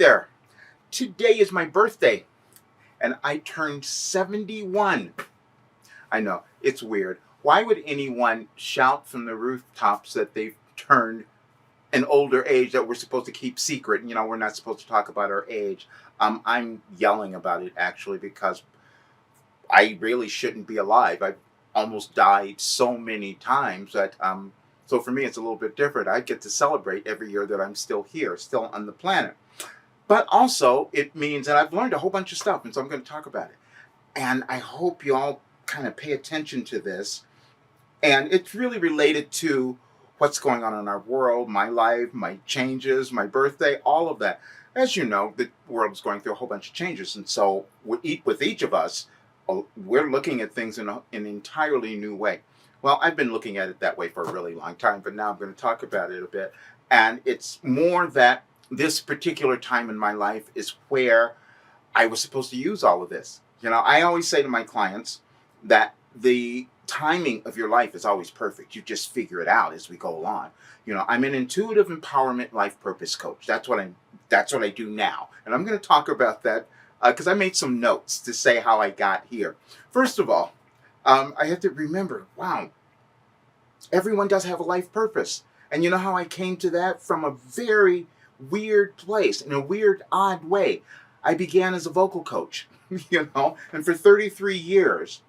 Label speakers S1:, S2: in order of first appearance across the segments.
S1: there. Today is my birthday, and I turned 71. I know, it's weird. Why would anyone shout from the rooftops that they've turned an older age that we're supposed to keep secret? You know, we're not supposed to talk about our age. I'm yelling about it actually because I really shouldn't be alive. I've almost died so many times that so for me it's a little bit different. I get to celebrate every year that I'm still here, still on the planet. But also it means that I've learned a whole bunch of stuff, and so I'm going to talk about it. And I hope you all kind of pay attention to this. And it's really related to what's going on in our world, my life, my changes, my birthday, all of that. As you know, the world is going through a whole bunch of changes. And so with each of us, we're looking at things in an entirely new way. Well, I've been looking at it that way for a really long time, but now I'm going to talk about it a bit. And it's more that this particular time in my life is where I was supposed to use all of this. You know, I always say to my clients that the timing of your life is always perfect. You just figure it out as we go along. You know, I'm an intuitive empowerment life purpose coach. That's what I do now. And I'm going to talk about that because I made some notes to say how I got here. First of all, I have to remember, wow, everyone does have a life purpose. And you know how I came to that? From a very weird place, in a weird, odd way. I began as a vocal coach, you know, and for 33 years,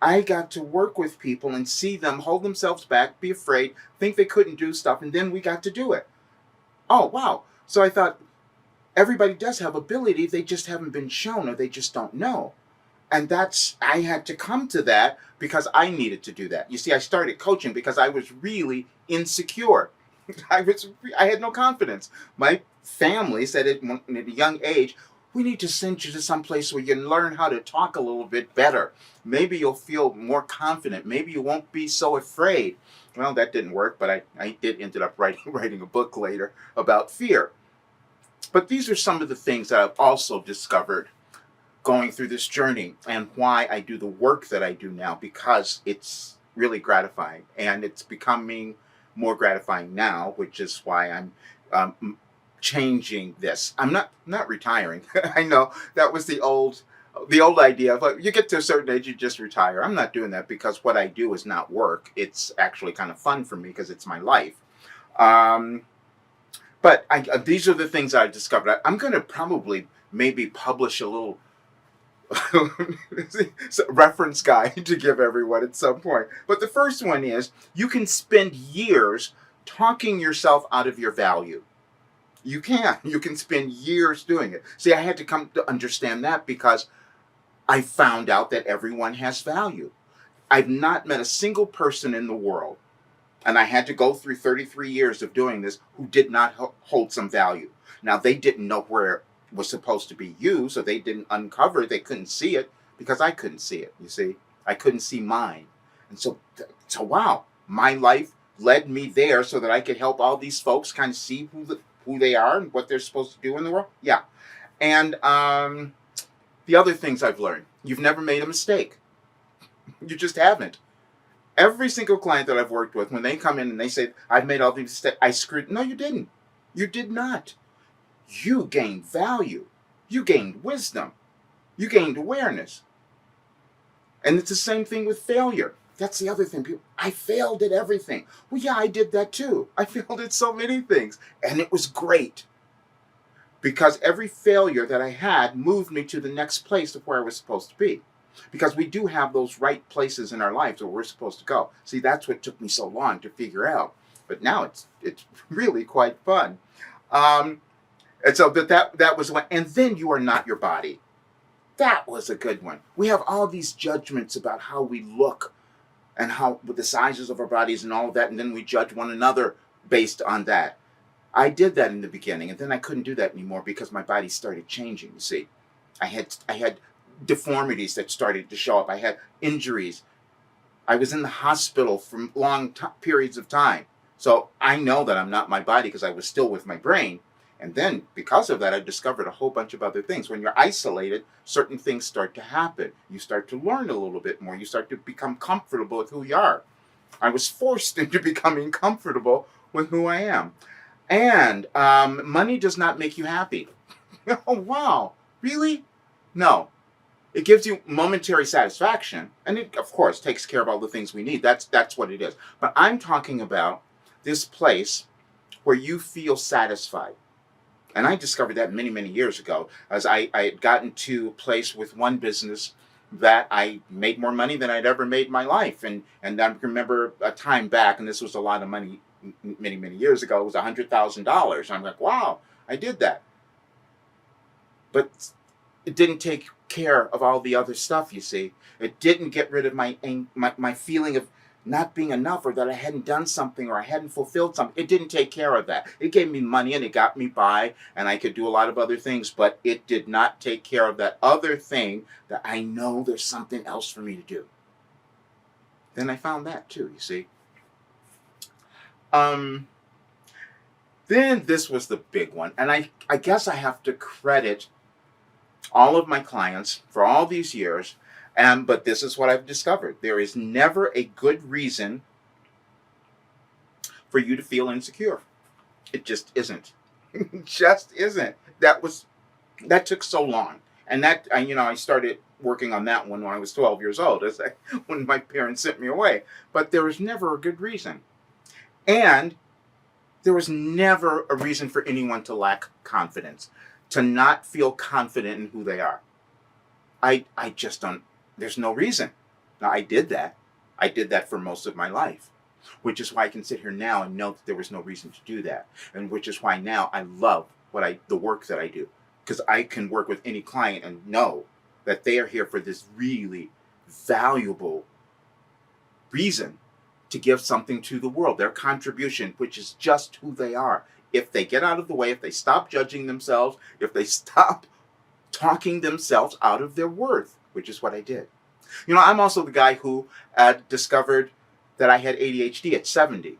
S1: I got to work with people and see them hold themselves back, be afraid, think they couldn't do stuff, and then we got to do it. Oh, wow. So I thought, everybody does have ability, they just haven't been shown or they just don't know. And I had to come to that because I needed to do that. You see, I started coaching because I was really insecure. I had no confidence. My family said at a young age, we need to send you to some place where you can learn how to talk a little bit better. Maybe you'll feel more confident. Maybe you won't be so afraid. Well, that didn't work, but I did ended up writing a book later about fear. But these are some of the things that I've also discovered going through this journey and why I do the work that I do now, because it's really gratifying, and it's becoming more gratifying now, which is why I'm changing this. I'm not retiring. I know that was the old idea, but you get to a certain age, you just retire. I'm not doing that because what I do is not work. It's actually kind of fun for me because it's my life. But these are the things I discovered. I'm going to probably maybe publish a little reference guide to give everyone at some point. But the first one is you can spend years talking yourself out of your value. You can spend years doing it. See, I had to come to understand that because I found out that everyone has value. I've not met a single person in the world, and I had to go through 33 years of doing this, who did not hold some value. Now, they didn't know where it was supposed to be used, so they didn't uncover it. They couldn't see it because I couldn't see it, you see. I couldn't see mine. And so wow, my life led me there so that I could help all these folks kind of see who they are and what they're supposed to do in the world. Yeah. And the other things I've learned, you've never made a mistake. You just haven't. Every single client that I've worked with, when they come in and they say, I've made all these mistakes, I screwed. No, you didn't. You did not. You gained value. You gained wisdom. You gained awareness. And it's the same thing with failure. That's the other thing. People, I failed at everything. Well, yeah, I did that too. I failed at so many things. And it was great. Because every failure that I had moved me to the next place of where I was supposed to be. Because we do have those right places in our lives where we're supposed to go. See, that's what took me so long to figure out. But now it's really quite fun. And so that was one. And then you are not your body. That was a good one. We have all these judgments about how we look and how with the sizes of our bodies and all of that, and then we judge one another based on that. I did that in the beginning, and then I couldn't do that anymore because my body started changing, you see. I had deformities that started to show up. I had injuries. I was in the hospital for long periods of time. So I know that I'm not my body because I was still with my brain. And then because of that, I discovered a whole bunch of other things. When you're isolated, certain things start to happen. You start to learn a little bit more. You start to become comfortable with who you are. I was forced into becoming comfortable with who I am. And money does not make you happy. Oh, wow. Really? No. It gives you momentary satisfaction, and it, of course, takes care of all the things we need. That's what it is. But I'm talking about this place where you feel satisfied. And I discovered that many, many years ago, as I had gotten to a place with one business that I made more money than I'd ever made in my life. And I remember a time back, and this was a lot of money many, many years ago, it was $100,000. I'm like, wow, I did that. But it didn't take care of all the other stuff, you see. It didn't get rid of my feeling of not being enough, or that I hadn't done something, or I hadn't fulfilled something. It didn't take care of that. It gave me money and it got me by, and I could do a lot of other things, but it did not take care of that other thing that I know there's something else for me to do. Then I found that too, you see. Um, then this was the big one, and I guess I have to credit all of my clients for all these years. But this is what I've discovered. There is never a good reason for you to feel insecure. It just isn't. It just isn't. That took so long. And I started working on that one when I was 12 years old, when my parents sent me away. But there was never a good reason. And there was never a reason for anyone to lack confidence, to not feel confident in who they are. I just don't. There's no reason. Now, I did that. I did that for most of my life, which is why I can sit here now and know that there was no reason to do that, and which is why now I love the work that I do, because I can work with any client and know that they are here for this really valuable reason, to give something to the world, their contribution, which is just who they are. If they get out of the way, if they stop judging themselves, if they stop talking themselves out of their worth, which is what I did. I'm also the guy who discovered that I had ADHD at 70.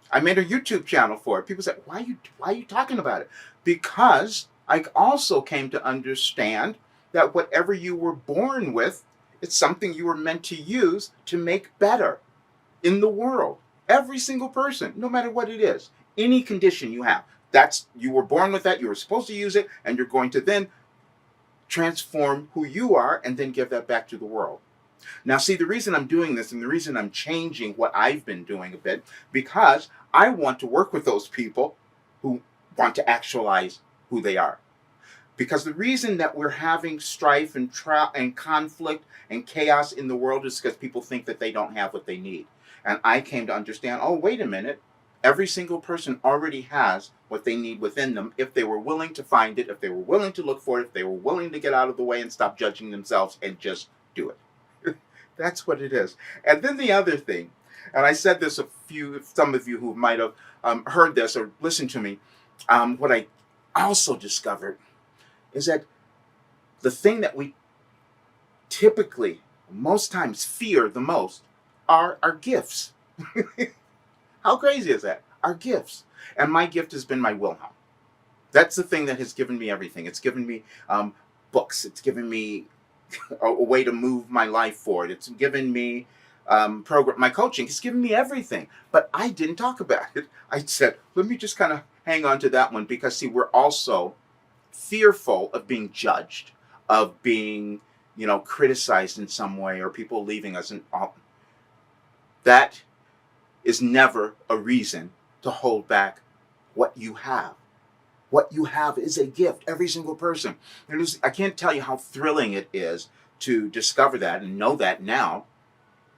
S1: I made a YouTube channel for it. People said, why are you talking about it? Because I also came to understand that whatever you were born with, it's something you were meant to use to make better in the world. Every single person, no matter what it is, any condition you have, you were born with that, you were supposed to use it, and you're going to then transform who you are and then give that back to the world. Now, see, the reason I'm doing this and the reason I'm changing what I've been doing a bit, because I want to work with those people who want to actualize who they are. Because the reason that we're having strife and conflict and chaos in the world is because people think that they don't have what they need. And I came to understand, oh, wait a minute. Every single person already has what they need within them if they were willing to find it, if they were willing to look for it, if they were willing to get out of the way and stop judging themselves and just do it. That's what it is. And then the other thing, and I said this some of you who might have heard this or listened to me, what I also discovered is that the thing that we typically, most times, fear the most are our gifts. How crazy is that? Our gifts. And my gift has been my Wilhelm. That's the thing that has given me everything. It's given me books. It's given me a way to move my life forward. It's given me my coaching. It's given me everything. But I didn't talk about it. I said, let me just kind of hang on to that one, because, see, we're also fearful of being judged, of being, criticized in some way, or people leaving us. And all. That is never a reason to hold back what you have. What you have is a gift, every single person. I can't tell you how thrilling it is to discover that and know that now.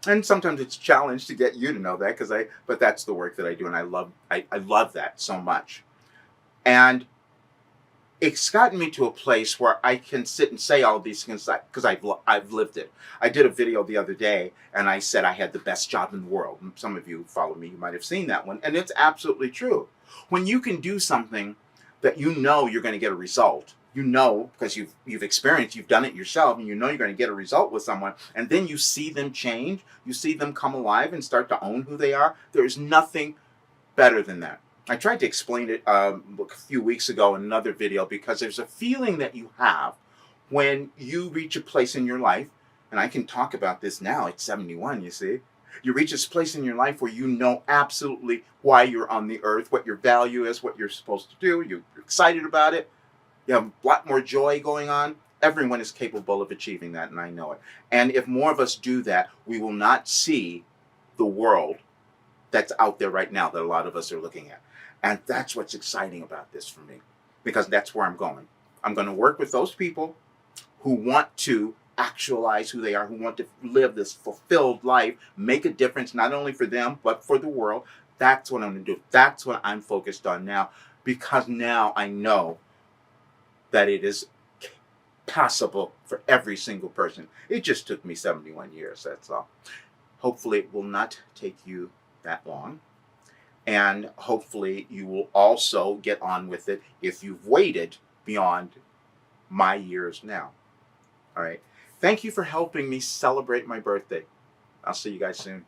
S1: And sometimes it's a challenge to get you to know that, but that's the work that I do, and I love that so much. And it's gotten me to a place where I can sit and say all these things because I've lived it. I did a video the other day, and I said I had the best job in the world. Some of you who follow me, you might have seen that one, and it's absolutely true. When you can do something that you're going to get a result, because you've experienced, you've done it yourself, and you're going to get a result with someone, and then you see them change, you see them come alive and start to own who they are. There's nothing better than that. I tried to explain it a few weeks ago in another video, because there's a feeling that you have when you reach a place in your life, and I can talk about this now at 71, you see. You reach this place in your life where you know absolutely why you're on the earth, what your value is, what you're supposed to do, you're excited about it, You have a lot more joy going on. Everyone is capable of achieving that, and I know it. And if more of us do that, we will not see the world that's out there right now that a lot of us are looking at. And that's what's exciting about this for me, because that's where I'm going. I'm going to work with those people who want to actualize who they are, who want to live this fulfilled life, make a difference not only for them, but for the world. That's what I'm going to do. That's what I'm focused on now, because now I know that it is possible for every single person. It just took me 71 years, that's all. Hopefully it will not take you that long. And hopefully you will also get on with it if you've waited beyond my years now. All right. Thank you for helping me celebrate my birthday. I'll see you guys soon.